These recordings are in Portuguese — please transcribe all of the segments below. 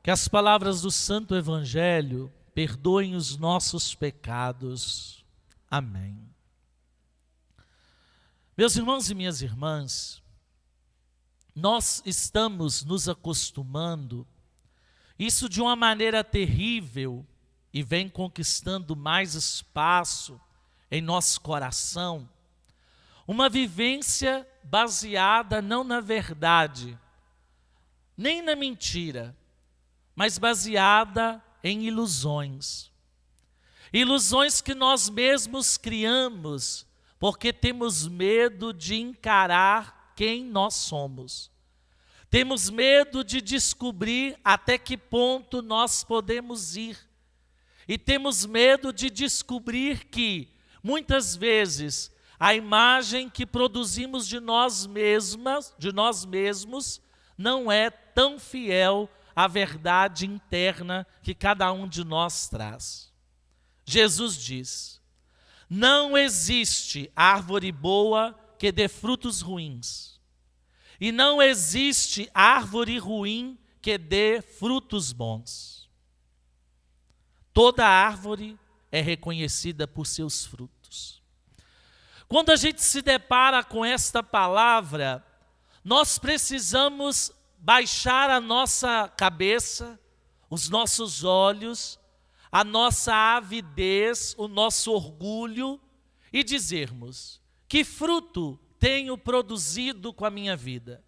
Que as palavras do Santo Evangelho perdoem os nossos pecados. Amém. Meus irmãos e minhas irmãs, nós estamos nos acostumando, isso de uma maneira terrível, e vem conquistando mais espaço em nosso coração, uma vivência baseada não na verdade, nem na mentira, mas baseada em ilusões. Ilusões que nós mesmos criamos, porque temos medo de encarar quem nós somos. Temos medo de descobrir até que ponto nós podemos ir. E temos medo de descobrir que, muitas vezes, a imagem que produzimos de nós mesmos, não é tão fiel à verdade interna que cada um de nós traz. Jesus diz: não existe árvore boa que dê frutos ruins, e não existe árvore ruim que dê frutos bons. Toda árvore é reconhecida por seus frutos. Quando a gente se depara com esta palavra, nós precisamos baixar a nossa cabeça, os nossos olhos, a nossa avidez, o nosso orgulho e dizermos: que fruto tenho produzido com a minha vida?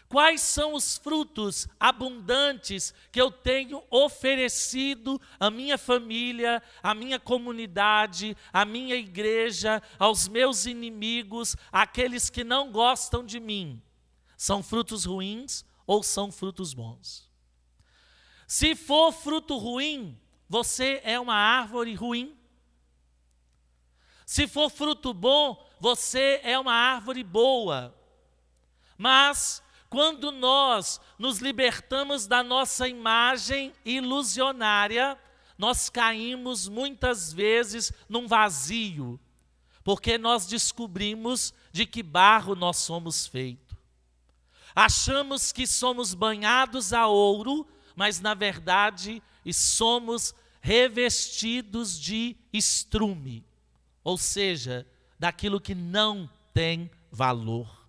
Quais são os frutos abundantes que eu tenho oferecido à minha família, à minha comunidade, à minha igreja, aos meus inimigos, àqueles que não gostam de mim? São frutos ruins ou são frutos bons? Se for fruto ruim, você é uma árvore ruim. Se for fruto bom, você é uma árvore boa. Mas quando nós nos libertamos da nossa imagem ilusionária, nós caímos muitas vezes num vazio, porque nós descobrimos de que barro nós somos feitos. Achamos que somos banhados a ouro, mas na verdade somos revestidos de estrume, ou seja, daquilo que não tem valor.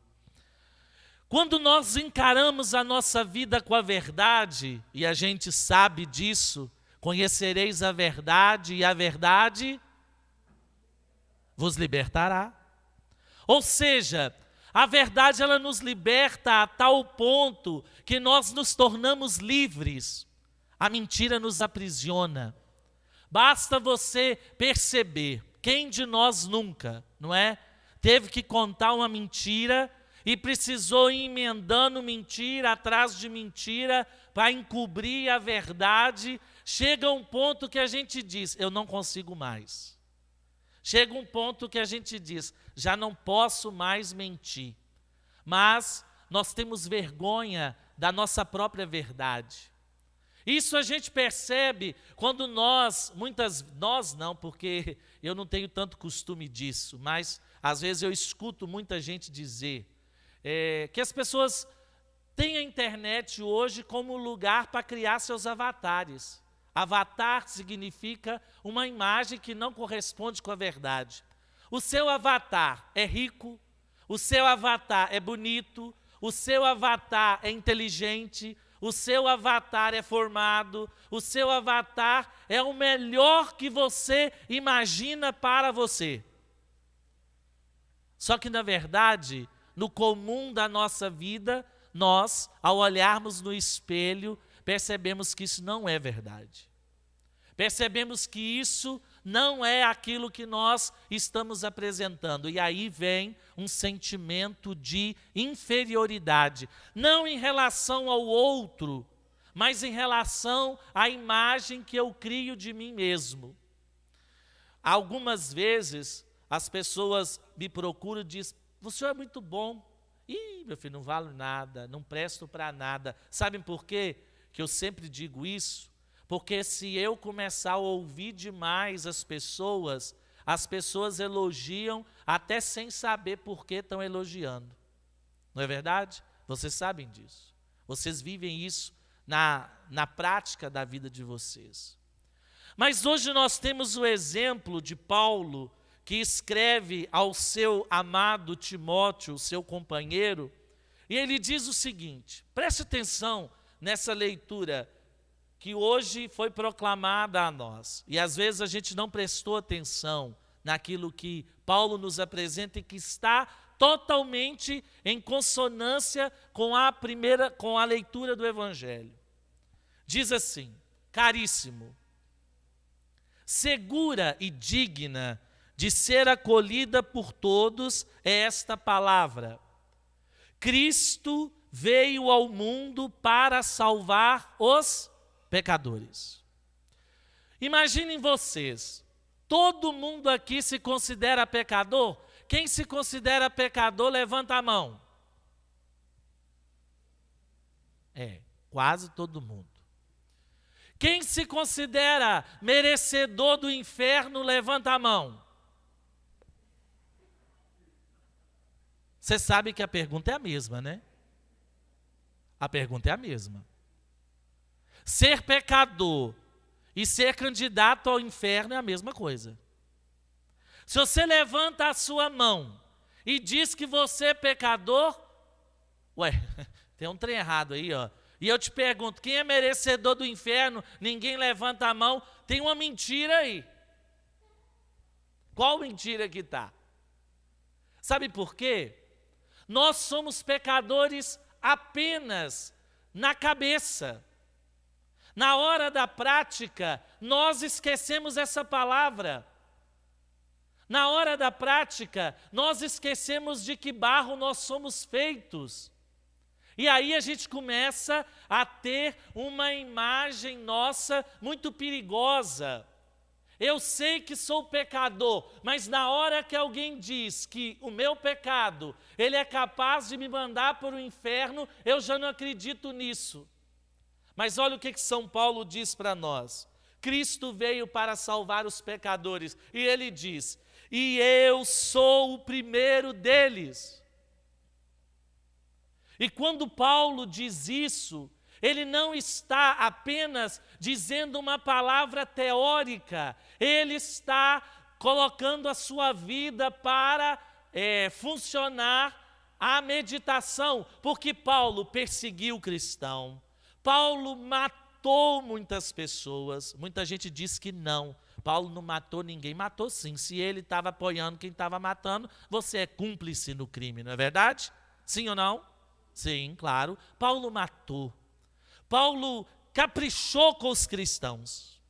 Quando nós encaramos a nossa vida com a verdade, e a gente sabe disso, conhecereis a verdade e a verdade vos libertará. Ou seja, a verdade ela nos liberta a tal ponto que nós nos tornamos livres. A mentira nos aprisiona. Basta você perceber, quem de nós nunca, não é? Teve que contar uma mentira e precisou ir emendando mentira atrás de mentira para encobrir a verdade. Chega um ponto que a gente diz: eu não consigo mais. Chega um ponto que a gente diz: já não posso mais mentir. Mas nós temos vergonha da nossa própria verdade. Isso a gente percebe quando nós não, porque eu não tenho tanto costume disso, mas às vezes eu escuto muita gente dizer que as pessoas têm a internet hoje como lugar para criar seus avatares. Avatar significa uma imagem que não corresponde com a verdade. O seu avatar é rico, o seu avatar é bonito, o seu avatar é inteligente, o seu avatar é formado, o seu avatar é o melhor que você imagina para você. Só que, na verdade, no comum da nossa vida, nós, ao olharmos no espelho, percebemos que isso não é verdade. Percebemos que isso não é aquilo que nós estamos apresentando. E aí vem um sentimento de inferioridade. Não em relação ao outro, mas em relação à imagem que eu crio de mim mesmo. Algumas vezes as pessoas me procuram e dizem: o senhor é muito bom. Ih, meu filho, não vale nada, não presto para nada. Sabem por quê que eu sempre digo isso? Porque se eu começar a ouvir demais as pessoas elogiam até sem saber por que estão elogiando. Não é verdade? Vocês sabem disso. Vocês vivem isso na prática da vida de vocês. Mas hoje nós temos o exemplo de Paulo, que escreve ao seu amado Timóteo, seu companheiro, e ele diz o seguinte, preste atenção nessa leitura que hoje foi proclamada a nós, e às vezes a gente não prestou atenção naquilo que Paulo nos apresenta e que está totalmente em consonância com a leitura do Evangelho. Diz assim, caríssimo, segura e digna de ser acolhida por todos é esta palavra. Cristo veio ao mundo para salvar os pecadores. Imaginem vocês, todo mundo aqui se considera pecador? Quem se considera pecador, levanta a mão. Quase todo mundo. Quem se considera merecedor do inferno, levanta a mão. Você sabe que a pergunta é a mesma, né? A pergunta é a mesma. Ser pecador e ser candidato ao inferno é a mesma coisa. Se você levanta a sua mão e diz que você é pecador, tem um trem errado aí, ó. E eu te pergunto, quem é merecedor do inferno? Ninguém levanta a mão. Tem uma mentira aí. Qual mentira que está? Sabe por quê? Nós somos pecadores apenas na cabeça. Na hora da prática, nós esquecemos essa palavra. Na hora da prática, nós esquecemos de que barro nós somos feitos. E aí a gente começa a ter uma imagem nossa muito perigosa. Eu sei que sou pecador, mas na hora que alguém diz que o meu pecado, ele é capaz de me mandar para o inferno, eu já não acredito nisso. Mas olha o que São Paulo diz para nós. Cristo veio para salvar os pecadores. E ele diz, e eu sou o primeiro deles. E quando Paulo diz isso, ele não está apenas dizendo uma palavra teórica, ele está colocando a sua vida para funcionar a meditação, porque Paulo perseguiu o cristão, Paulo matou muitas pessoas, muita gente diz que não, Paulo não matou ninguém, matou sim, se ele estava apoiando quem estava matando, você é cúmplice no crime, não é verdade? Sim ou não? Sim, claro, Paulo matou. Paulo caprichou com os cristãos.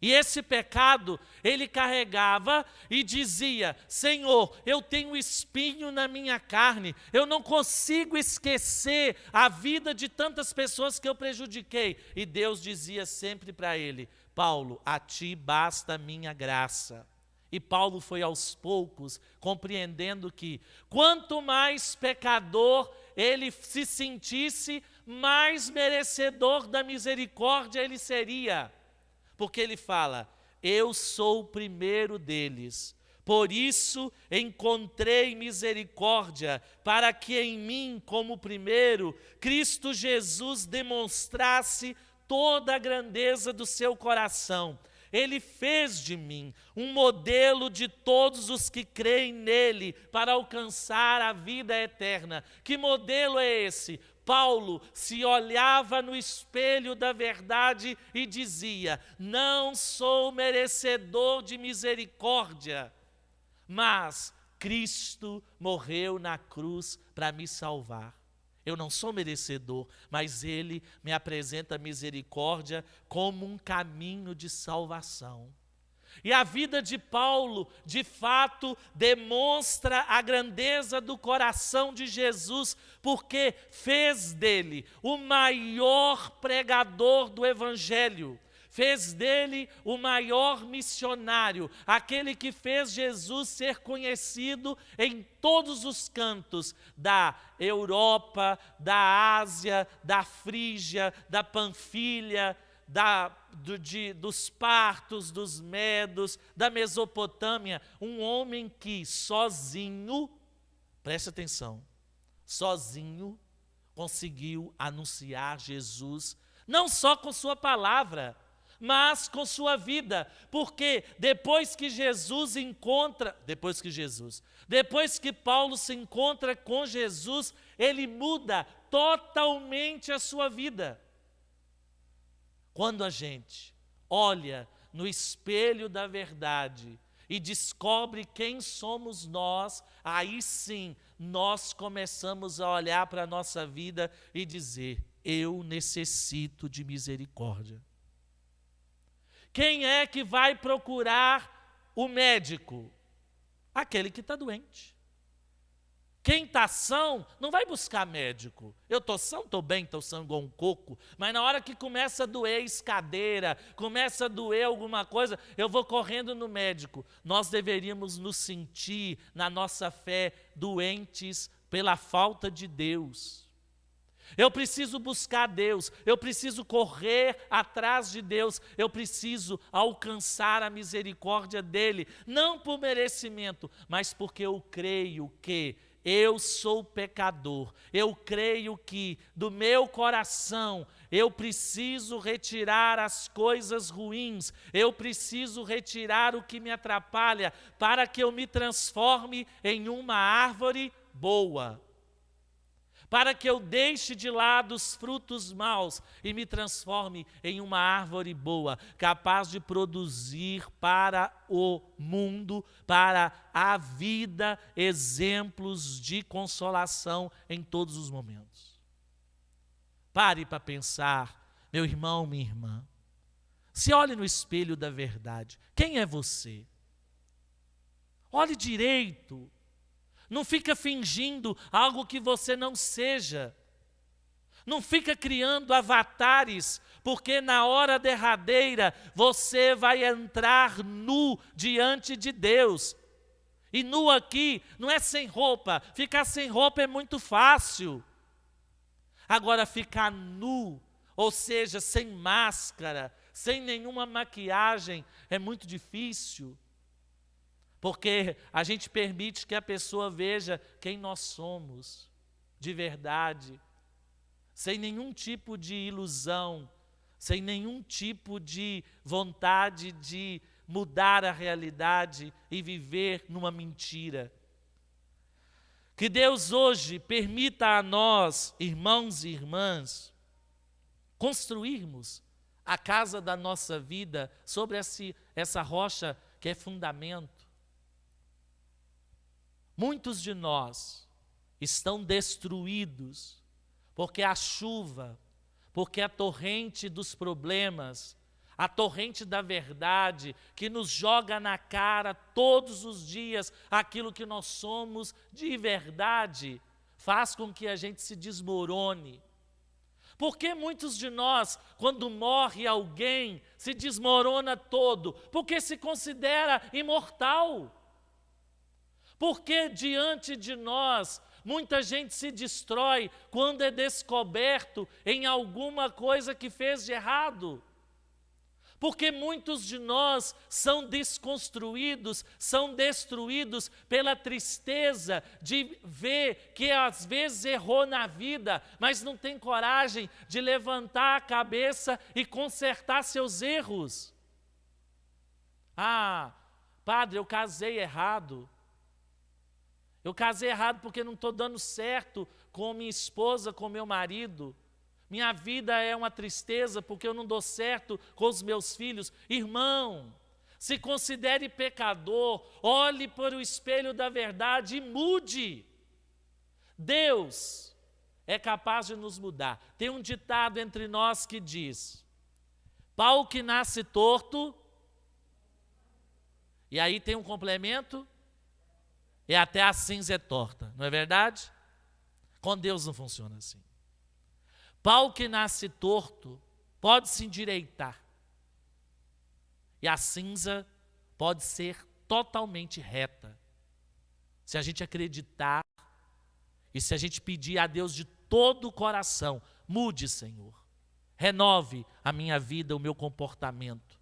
E esse pecado ele carregava e dizia, Senhor, eu tenho espinho na minha carne, eu não consigo esquecer a vida de tantas pessoas que eu prejudiquei. E Deus dizia sempre para ele, Paulo, a ti basta a minha graça. E Paulo foi aos poucos compreendendo que quanto mais pecador ele se sentisse, mais merecedor da misericórdia ele seria. Porque ele fala, eu sou o primeiro deles, por isso encontrei misericórdia, para que em mim, como primeiro, Cristo Jesus demonstrasse toda a grandeza do seu coração. Ele fez de mim um modelo de todos os que creem nele para alcançar a vida eterna. Que modelo é esse? Paulo se olhava no espelho da verdade e dizia, não sou merecedor de misericórdia, mas Cristo morreu na cruz para me salvar. Eu não sou merecedor, mas Ele me apresenta misericórdia como um caminho de salvação. E a vida de Paulo, de fato, demonstra a grandeza do coração de Jesus, porque fez dele o maior pregador do Evangelho, fez dele o maior missionário, aquele que fez Jesus ser conhecido em todos os cantos da Europa, da Ásia, da Frígia, da Panfilha, dos partos, dos medos, da Mesopotâmia, um homem que sozinho, preste atenção, sozinho conseguiu anunciar Jesus Não só com sua palavra, mas com sua vida. Porque depois que Paulo se encontra com Jesus, ele muda totalmente a sua vida. Quando a gente olha no espelho da verdade e descobre quem somos nós, aí sim nós começamos a olhar para a nossa vida e dizer: eu necessito de misericórdia. Quem é que vai procurar o médico? Aquele que está doente. Quem está são não vai buscar médico. Eu estou são, estou bem, estou são igual um coco, mas na hora que começa a doer escadeira, começa a doer alguma coisa, eu vou correndo no médico. Nós deveríamos nos sentir, na nossa fé, doentes pela falta de Deus. Eu preciso buscar Deus, eu preciso correr atrás de Deus, eu preciso alcançar a misericórdia dEle, não por merecimento, mas porque eu creio que eu sou pecador, eu creio que do meu coração eu preciso retirar as coisas ruins, eu preciso retirar o que me atrapalha, para que eu me transforme em uma árvore boa. Para que eu deixe de lado os frutos maus e me transforme em uma árvore boa, capaz de produzir para o mundo, para a vida, exemplos de consolação em todos os momentos. Pare para pensar, meu irmão, minha irmã. Se olhe no espelho da verdade. Quem é você? Olhe direito. Não fica fingindo algo que você não seja. Não fica criando avatares, porque na hora derradeira você vai entrar nu diante de Deus. E nu aqui não é sem roupa. Ficar sem roupa é muito fácil. Agora ficar nu, ou seja, sem máscara, sem nenhuma maquiagem, é muito difícil. Porque a gente permite que a pessoa veja quem nós somos, de verdade, sem nenhum tipo de ilusão, sem nenhum tipo de vontade de mudar a realidade e viver numa mentira. Que Deus hoje permita a nós, irmãos e irmãs, construirmos a casa da nossa vida sobre essa rocha que é fundamento. Muitos de nós estão destruídos porque a chuva, porque a torrente dos problemas, a torrente da verdade que nos joga na cara todos os dias aquilo que nós somos de verdade, faz com que a gente se desmorone. Porque muitos de nós, quando morre alguém, se desmorona todo, porque se considera imortal. Porque diante de nós, muita gente se destrói quando é descoberto em alguma coisa que fez de errado. Porque muitos de nós são desconstruídos, são destruídos pela tristeza de ver que às vezes errou na vida, mas não tem coragem de levantar a cabeça e consertar seus erros. Ah, padre, eu casei errado. Eu casei errado porque não estou dando certo com minha esposa, com meu marido. Minha vida é uma tristeza porque eu não dou certo com os meus filhos. Irmão, se considere pecador, olhe para o espelho da verdade e mude. Deus é capaz de nos mudar. Tem um ditado entre nós que diz: pau que nasce torto, e aí tem um complemento, e até a cinza é torta, não é verdade? Com Deus não funciona assim. Pau que nasce torto pode se endireitar. E a cinza pode ser totalmente reta. Se a gente acreditar e se a gente pedir a Deus de todo o coração: mude, Senhor. Renove a minha vida, o meu comportamento.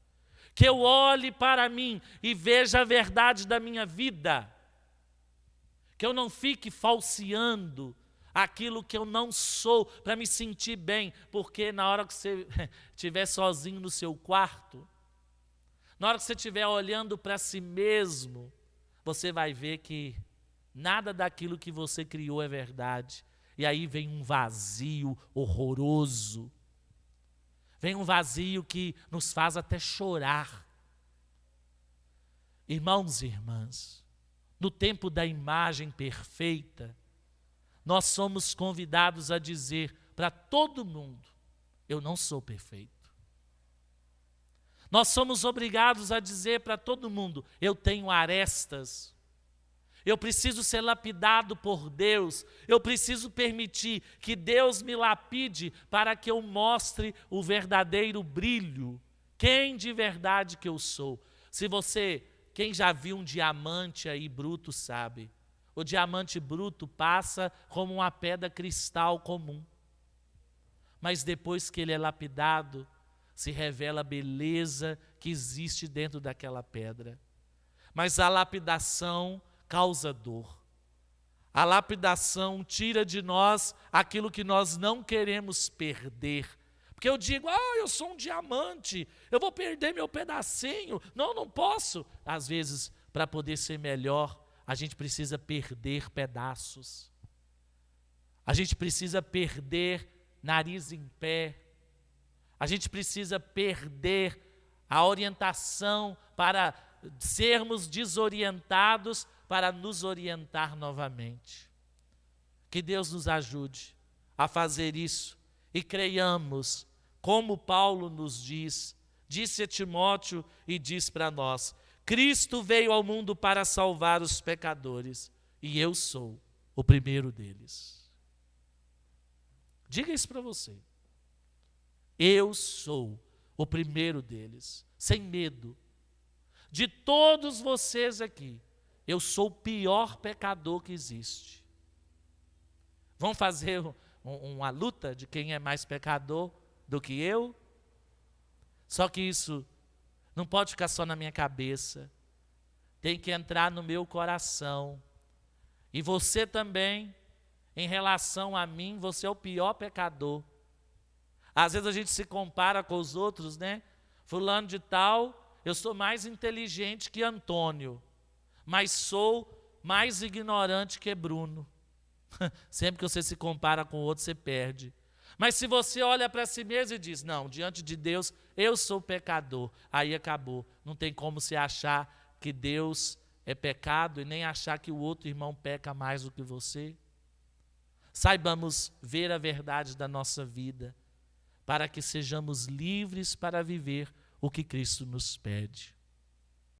Que eu olhe para mim e veja a verdade da minha vida. Que eu não fique falseando aquilo que eu não sou, para me sentir bem, porque na hora que você estiver sozinho no seu quarto, na hora que você estiver olhando para si mesmo, você vai ver que nada daquilo que você criou é verdade. E aí vem um vazio horroroso. Vem um vazio que nos faz até chorar. Irmãos e irmãs, no tempo da imagem perfeita, nós somos convidados a dizer para todo mundo: eu não sou perfeito. Nós somos obrigados a dizer para todo mundo: eu tenho arestas, eu preciso ser lapidado por Deus, eu preciso permitir que Deus me lapide para que eu mostre o verdadeiro brilho, quem de verdade que eu sou. Quem já viu um diamante aí bruto sabe, o diamante bruto passa como uma pedra cristal comum, mas depois que ele é lapidado, se revela a beleza que existe dentro daquela pedra. Mas a lapidação causa dor. A lapidação tira de nós aquilo que nós não queremos perder. Porque eu digo: eu sou um diamante, eu vou perder meu pedacinho. Não posso. Às vezes, para poder ser melhor, a gente precisa perder pedaços. A gente precisa perder nariz em pé. A gente precisa perder a orientação para sermos desorientados, para nos orientar novamente. Que Deus nos ajude a fazer isso e creiamos, como Paulo nos disse a Timóteo e diz para nós: Cristo veio ao mundo para salvar os pecadores, e eu sou o primeiro deles. Diga isso para você. Eu sou o primeiro deles, sem medo. De todos vocês aqui, eu sou o pior pecador que existe. Vamos fazer uma luta de quem é mais pecador do que eu? Só que isso não pode ficar só na minha cabeça. Tem que entrar no meu coração. E você também, em relação a mim, você é o pior pecador. Às vezes a gente se compara com os outros, né? Fulano de tal, eu sou mais inteligente que Antônio, mas sou mais ignorante que Bruno. Sempre que você se compara com o outro, você perde. Mas se você olha para si mesmo e diz: não, diante de Deus, eu sou pecador, aí acabou. Não tem como se achar que Deus é pecado e nem achar que o outro irmão peca mais do que você. Saibamos ver a verdade da nossa vida, para que sejamos livres para viver o que Cristo nos pede.